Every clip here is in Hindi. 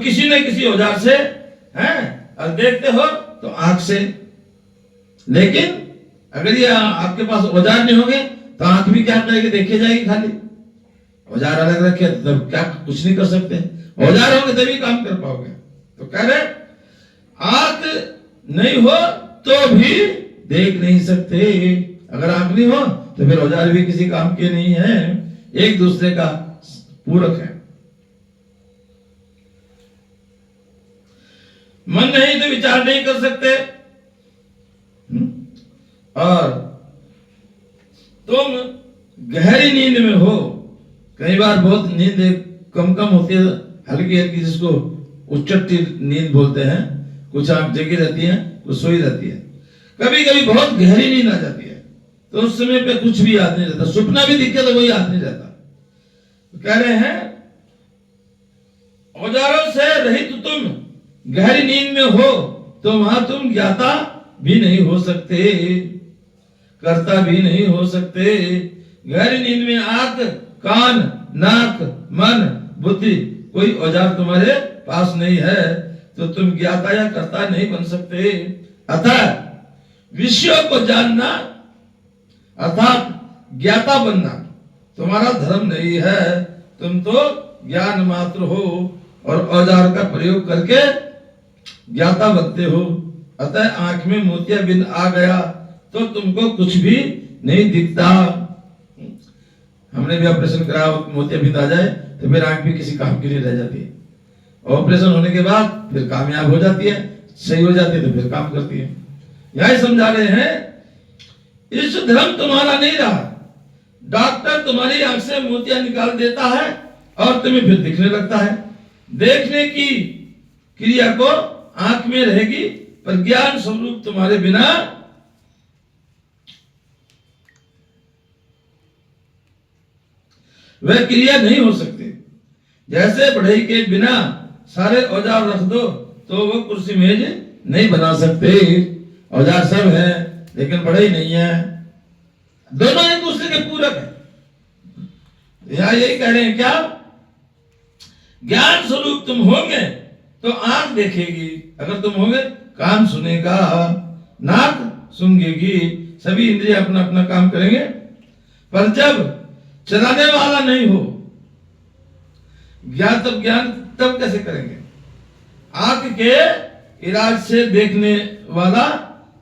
किसी न किसी औजार से हैं, और देखते हो तो आंख से। लेकिन अगर ये आपके पास औजार नहीं होंगे तो आंख भी क्या करेगी, देखे जाएगी खाली। औजार अलग रखे तब क्या कुछ नहीं कर सकते, औजार होंगे तभी काम कर पाओगे। तो कह रहे आंख नहीं हो तो भी देख नहीं सकते। अगर आंख नहीं हो तो फिर औजार भी किसी काम के नहीं है, एक दूसरे का पूरक है। मन नहीं तो विचार नहीं कर सकते। और तुम गहरी नींद में हो, कई बार बहुत नींद कम कम होती है, हल्की हल्की, जिसको उच्चट्टी नींद बोलते हैं। कुछ आंख जगी रहती है, कुछ सोई रहती है। कभी कभी बहुत गहरी नींद आ जाती है तो उस समय पे कुछ भी याद नहीं रहता, सपना भी दिखे तो वही याद नहीं रहता। तो कह रहे हैं औजारों से रहित तुम गहरी नींद में हो तो वहां तुम ज्ञाता भी नहीं हो सकते, कर्ता भी नहीं हो सकते। गहरी नींद में आंख, कान, नाक, मन, बुद्धि, कोई औजार तुम्हारे पास नहीं है तो तुम ज्ञाता या कर्ता नहीं बन सकते। अतः विषयों को जानना अर्थात ज्ञाता बनना तुम्हारा धर्म नहीं है, तुम तो ज्ञान मात्र हो और औजार का प्रयोग करके ज्ञाता बनते हो। अतः आंख में मोतियाबिंद आ गया तो तुमको कुछ भी नहीं दिखता। हमने भी ऑपरेशन करा, मोतियाबिंद आ जाए तो फिर आंख भी किसी काम की नहीं रह जाती है। ऑपरेशन होने के बाद फिर कामयाब हो जाती है, सही हो जाती है तो फिर काम करती है। यही समझा रहे हैं इस धर्म तुम्हारा नहीं रहा। डॉक्टर तुम्हारी आंख से मोतिया निकाल देता है और तुम्हें फिर दिखने लगता है। देखने की क्रिया को आंख में रहेगी पर ज्ञान स्वरूप तुम्हारे बिना वह क्रिया नहीं हो सकती। जैसे बढ़ई के बिना सारे औजार रख दो तो वो कुर्सी मेज नहीं बना सकते। औजार सब है लेकिन बढ़ई नहीं है, दोनों एक दूसरे के पूरक है। यहां यही कह रहे हैं क्या, ज्ञान स्वरूप तुम होंगे तो आंख देखेगी, अगर तुम होंगे कान सुनेगा, नाक सूंघेगी, सभी इंद्रिय अपना अपना काम करेंगे। पर जब चलाने वाला नहीं हो ज्ञान तब कैसे करेंगे। आंख के इलाज से देखने वाला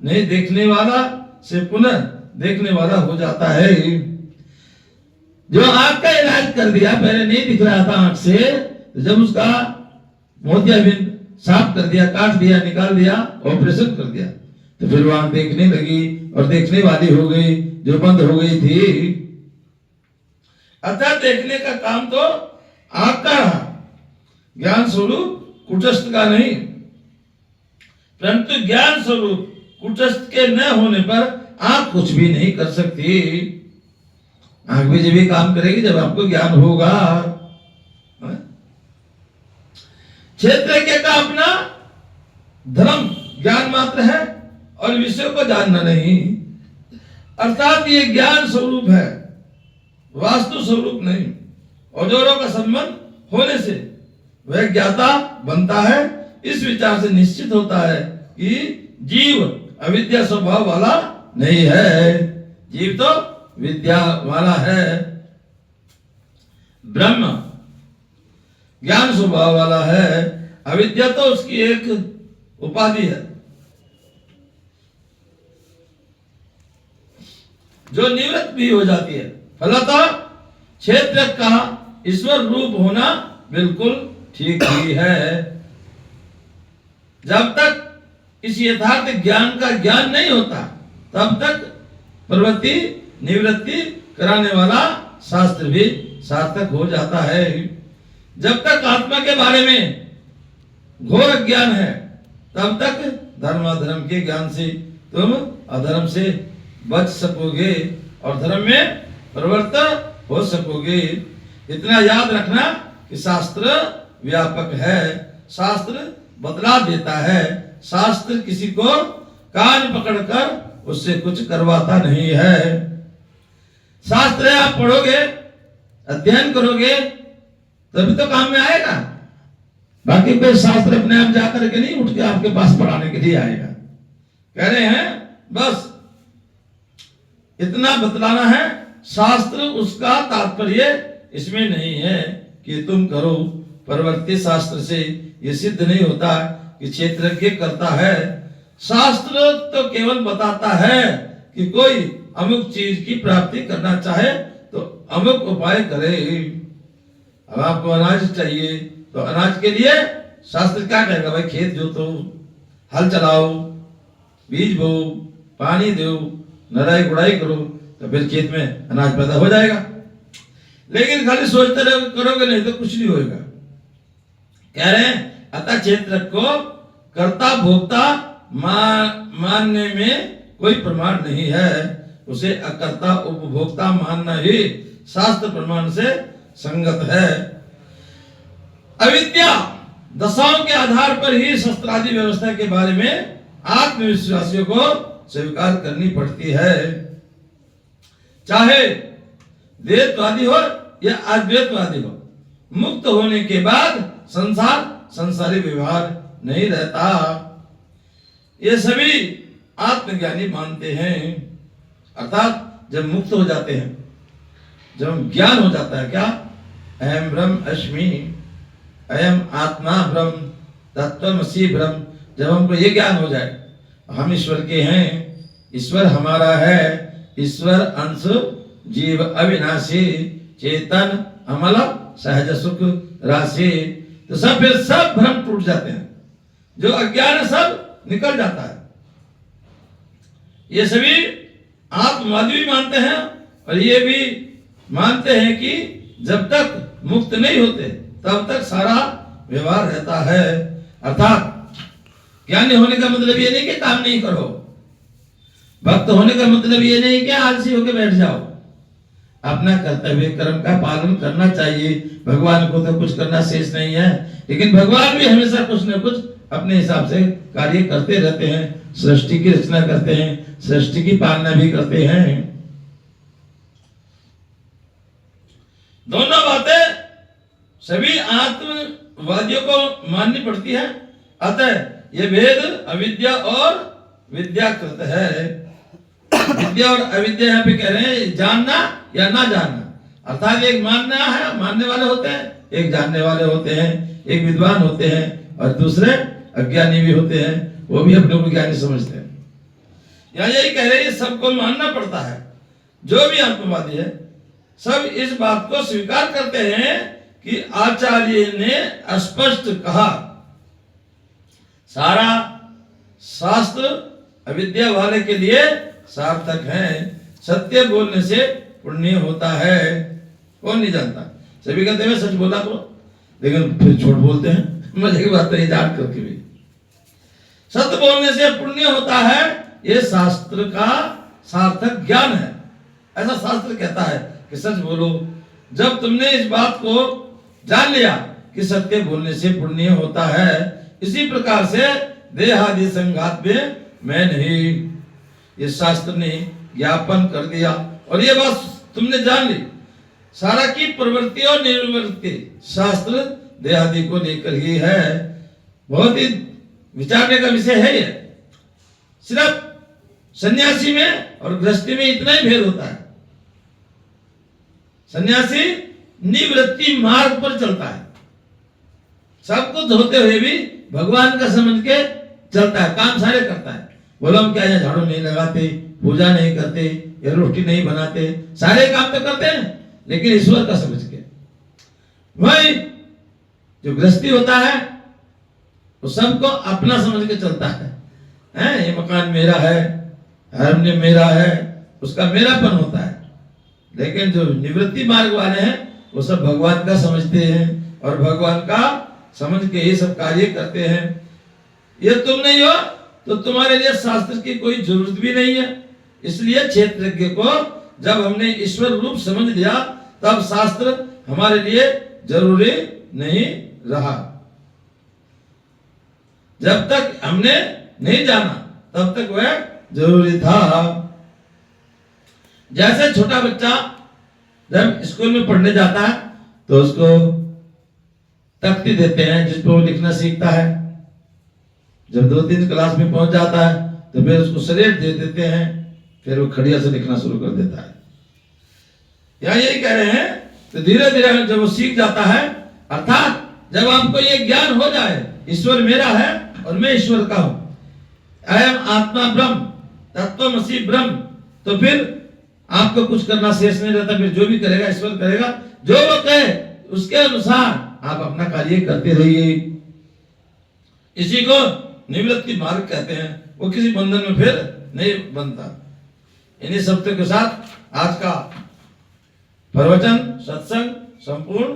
नहीं, देखने वाला से पुनः देखने वाला हो जाता है। जो आंख का इलाज कर दिया, पहले नहीं दिख रहा था आंख से, तो जब उसका मोतियाबिंद साफ कर दिया, काट दिया, निकाल दिया, ऑपरेशन कर दिया, तो फिर वो आंख देखने लगी और देखने वाली हो गई जो बंद हो गई थी। अतः देखने का काम तो आंख का रहा, ज्ञान स्वरूप कुटस्थ का नहीं। परंतु ज्ञान स्वरूप कुटस्थ के न होने पर आंख कुछ भी नहीं कर सकती। आंख भी जब भी काम करेगी जब आपको ज्ञान होगा। क्षेत्र का अपना धर्म ज्ञान मात्र है और विषय को जानना नहीं, अर्थात ये ज्ञान स्वरूप है, वास्तु स्वरूप नहीं। औजारों का संबंध होने से वह ज्ञाता बनता है। इस विचार से निश्चित होता है कि जीव अविद्या स्वभाव वाला नहीं है, जीव तो विद्या वाला है। ब्रह्म ज्ञान स्वभाव वाला है, अविद्या तो उसकी एक उपाधि है जो निवृत्त भी हो जाती है। फलतः क्षेत्र का ईश्वर रूप होना बिल्कुल ठीक ही है। जब तक इस यथार्थ ज्ञान का ज्ञान नहीं होता तब तक प्रवृत्ति निवृत्ति कराने वाला शास्त्र भी सार्थक हो जाता है। जब तक आत्मा के बारे में घोर ज्ञान है तब तक धर्म अधर्म के ज्ञान से तुम अधर्म से बच सकोगे और धर्म में प्रवृत्त हो सकोगे। इतना याद रखना कि शास्त्र व्यापक है, शास्त्र बदला देता है, शास्त्र किसी को कान पकड़कर उससे कुछ करवाता नहीं है। शास्त्र आप पढ़ोगे, अध्ययन करोगे तभी तो काम में आएगा। बाकी कोई शास्त्र अपने आप जाकर के नहीं उठ के आपके पास पढ़ाने के लिए आएगा। कह रहे हैं बस इतना बतलाना है, शास्त्र उसका तात्पर्य इसमें नहीं है कि तुम करो। प्रवृत्ति शास्त्र से ये सिद्ध नहीं होता कि क्षेत्रज्ञ करता है। शास्त्र तो केवल बताता है कि कोई अमुक चीज की प्राप्ति करना चाहे तो अमुक उपाय करे। अब आपको अनाज चाहिए तो अनाज के लिए शास्त्र क्या कहेगा? भाई खेत जोतो, हल चलाओ, बीज बो, पानी दो, नराई गुड़ाई करो, तो फिर खेत में अनाज पैदा हो जाएगा। लेकिन खाली सोचते रहो करोगे नहीं तो कुछ नहीं होगा। कह रहे हैं अतः क्षेत्र को कर्ता भोक्ता मानने में कोई प्रमाण नहीं है, उसे अकर्ता उपभोक्ता मानना ही शास्त्र प्रमाण से संगत है। अविद्या दशाओं के आधार पर ही शस्त्रादि व्यवस्था के बारे में आत्मविश्वासियों को स्वीकार करनी पड़ती है, चाहे द्वैतवादी हो या अद्वैतवादी हो। मुक्त होने के बाद संसारी व्यवहार नहीं रहता, ये सभी आत्मज्ञानी मानते हैं। अर्थात जब मुक्त हो जाते हैं, जब ज्ञान हो जाता है, क्या अहम ब्रह्म अस्मि, अयम आत्मा ब्रह्म, तत्त्वमसि ब्रह्म, जब हमको ये ज्ञान हो जाए हम ईश्वर के हैं, ईश्वर हमारा है, ईश्वर अंश जीव अविनाशी चेतन अमल सहज सुख राशि, तो सब फिर सब भ्रम टूट जाते हैं, जो अज्ञान है सब निकल जाता है। ये सभी आत्मवादी भी मानते हैं और ये भी मानते हैं कि जब तक मुक्त नहीं होते तब तक सारा व्यवहार रहता है। अर्थात ज्ञानी होने का मतलब ये नहीं कि काम नहीं करो, भक्त होने का मतलब ये नहीं कि आलसी होकर बैठ जाओ। अपना कर्तव्य कर्म का पालन करना चाहिए। भगवान को तो कुछ करना शेष नहीं है, लेकिन भगवान भी हमेशा कुछ न कुछ अपने हिसाब से कार्य करते रहते हैं, सृष्टि की रचना करते हैं, सृष्टि की पालना भी करते हैं। दोनों बातें सभी आत्मवादियों को माननी पड़ती है। अतः ये भेद अविद्या और विद्याकृत है। विद्या और अविद्या यहाँ पे कह रहे हैं जानना या ना जानना। अर्थात एक मानना है, मानने वाले होते हैं, एक जानने वाले होते हैं, एक विद्वान होते हैं और दूसरे अज्ञानी भी होते हैं, वो भी अपने को ज्ञानी समझते हैं। यहाँ यही कह रहे हैं सबको मानना पड़ता है। जो भी आत्मवादी है सब इस बात को स्वीकार करते हैं कि आचार्य ने स्पष्ट कहा, सारा शास्त्र अविद्या वाले के लिए सार्थक है, सत्य बोलने से पुण्य होता है। कौन नहीं जानता? सभी कहते हैं सच बोला करो, लेकिन फिर झूठ बोलते हैं। मजे की बात है जान करके भी। सत्य बोलने से पुण्य होता है, ये शास्त्र का सार्थक ज्ञान है। ऐसा शास्त्र कहता है कि सच बोलो। जब तुमने इस बात को जान लिया कि सत्य बोलने से पुण्य होता है, इसी प्रकार से देहादि संघात में मैं नहीं, ये शास्त्र ने ज्ञापन कर दिया। और ये बात तुमने जान ली, सारा की प्रवृत्ति और निर्वृत्ति शास्त्र देहादि को लेकर ही है। बहुत ही विचारने का विषय है ये। सिर्फ सन्यासी में और गृहस्थी में इतना ही भेद होता है। सन्यासी निवृत्ति मार्ग पर चलता है, सब कुछ होते हुए भी भगवान का समझ के चलता है, काम सारे करता है। बोलो हम क्या है, झाड़ू नहीं लगाते, पूजा नहीं करते, या रोटी नहीं बनाते, सारे काम तो करते हैं, लेकिन ईश्वर का समझ के। वही जो गृहस्थी होता है वो सबको अपना समझ के चलता है। ये मकान मेरा है, हरण्य मेरा है, उसका मेरापन होता है। लेकिन जो निवृत्ति मार्ग वाले हैं वो सब भगवान का समझते हैं और भगवान का समझ के ये सब कार्य करते हैं। ये तुम नहीं हो तो तुम्हारे लिए शास्त्र की कोई जरूरत भी नहीं है। इसलिए क्षेत्रज्ञ को जब हमने ईश्वर रूप समझ लिया तब शास्त्र हमारे लिए जरूरी नहीं रहा। जब तक हमने नहीं जाना तब तक वह जरूरी था। जैसे छोटा बच्चा जब स्कूल में पढ़ने जाता है तो उसको तख्ती देते हैं जिस पर वो लिखना सीखता है। जब 2-3 क्लास में पहुंच जाता है तो फिर उसको स्लेट दे देते हैं, फिर वो खड़िया से लिखना शुरू कर देता है। यहाँ यही कह रहे हैं, तो धीरे धीरे जब वो सीख जाता है, अर्थात जब आपको ये ज्ञान हो जाए ईश्वर मेरा है और मैं ईश्वर का हूं, अयम आत्मा ब्रह्म तत्वमसि ब्रह्म, तो फिर आपको कुछ करना शेष नहीं रहता। फिर जो भी करेगा ईश्वर करेगा, जो वो कहे उसके अनुसार आप अपना कार्य करते रहिए। इसी को निवृत्ति मार्ग कहते हैं। वो किसी बंधन में फिर नहीं बनता। इन्हीं शब्दों के साथ आज का प्रवचन सत्संग संपूर्ण